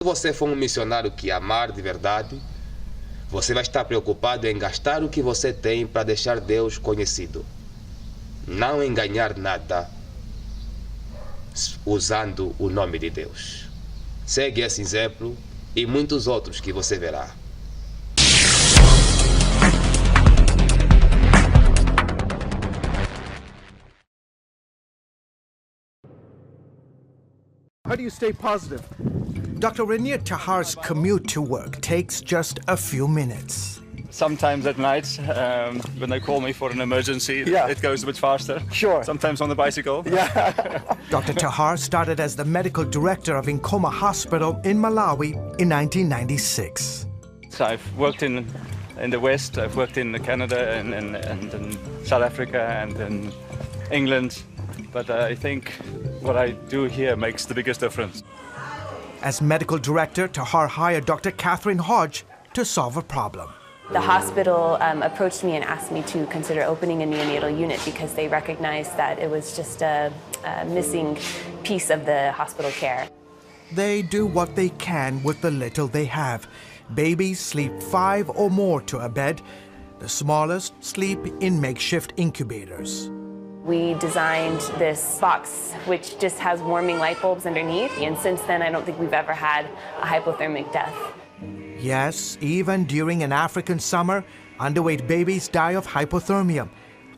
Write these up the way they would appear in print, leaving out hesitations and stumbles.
você for um missionário que amar de verdade, você vai estar preocupado em gastar o que você tem para deixar Deus conhecido. Não em ganhar nada usando o nome de Deus. Segue esse exemplo e muitos outros que você verá. How do you stay positive? Dr. Ranier Tahar's commute to work takes just a few minutes. Sometimes at night, when they call me for an emergency, it goes a bit faster. Sure. Sometimes on the bicycle. Yeah. Dr. Tahar started as the medical director of Nkoma Hospital in Malawi in 1996. So I've worked in the West, I've worked in Canada and in South Africa and in England. But I think what I do here makes the biggest difference. As medical director, Tahar hired Dr. Catherine Hodge to solve a problem. The hospital approached me and asked me to consider opening a neonatal unit because they recognized that it was just a missing piece of the hospital care. They do what they can with the little they have. Babies sleep 5 or more to a bed. The smallest sleep in makeshift incubators. We designed this box which just has warming light bulbs underneath, and since then I don't think we've ever had a hypothermic death. Yes, even during an African summer, underweight babies die of hypothermia.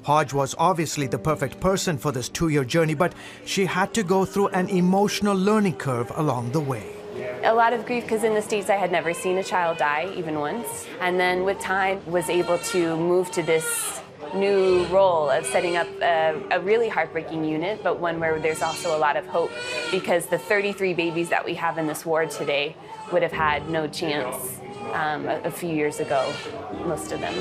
Hodge was obviously the perfect person for this 2-year journey, but she had to go through an emotional learning curve along the way. A lot of grief because in the States I had never seen a child die, even once. And then with time was able to move to this new role of setting up a really heartbreaking unit, but one where there's also a lot of hope because the 33 babies that we have in this ward today would have had no chance a few years ago, most of them.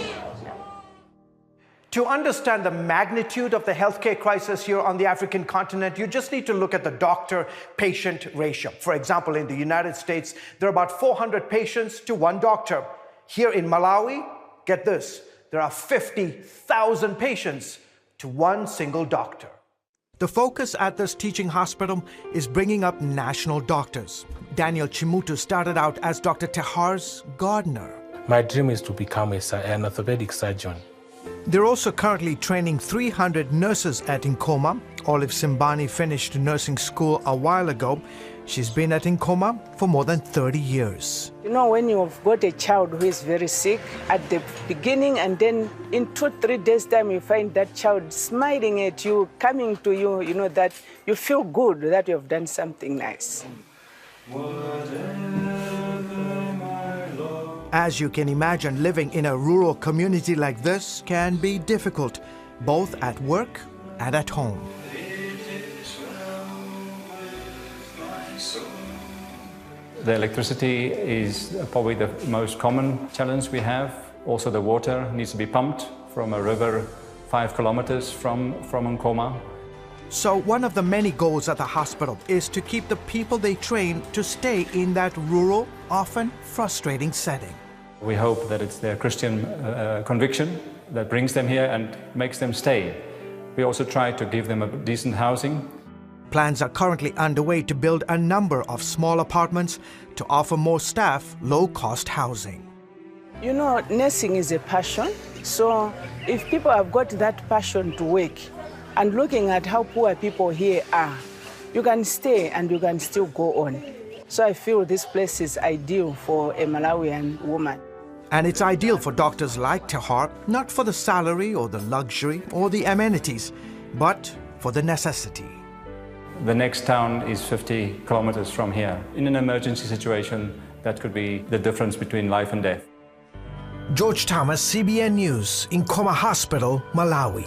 To understand the magnitude of the healthcare crisis here on the African continent, you just need to look at the doctor-patient ratio. For example, in the United States, there are about 400 patients to 1 doctor. Here in Malawi, get this, there are 50,000 patients to 1 single doctor. The focus at this teaching hospital is bringing up national doctors. Daniel Chimutu started out as Dr. Tahar's gardener. My dream is to become an orthopedic surgeon. They're also currently training 300 nurses at Nkoma. Olive Simbani finished nursing school a while ago. She's been at Nkoma for more than 30 years. You know, when you've got a child who is very sick at the beginning, and then in 2-3 days' time, you find that child smiling at you, coming to you, you know, that you feel good that you have done something nice. As you can imagine, living in a rural community like this can be difficult, both at work and at home. The electricity is probably the most common challenge we have. Also the water needs to be pumped from a river 5 kilometers from Nkoma. So one of the many goals at the hospital is to keep the people they train to stay in that rural, often frustrating setting. We hope that it's their Christian conviction that brings them here and makes them stay. We also try to give them a decent housing. Plans are currently underway to build a number of small apartments to offer more staff low-cost housing. You know, nursing is a passion. So if people have got that passion to work, and looking at how poor people here are, you can stay and you can still go on. So I feel this place is ideal for a Malawian woman. And it's ideal for doctors like Tahar, not for the salary or the luxury or the amenities, but for the necessity. The next town is 50 kilometers from here. In an emergency situation, that could be the difference between life and death. George Thomas, CBN News, Nkoma Hospital, Malawi.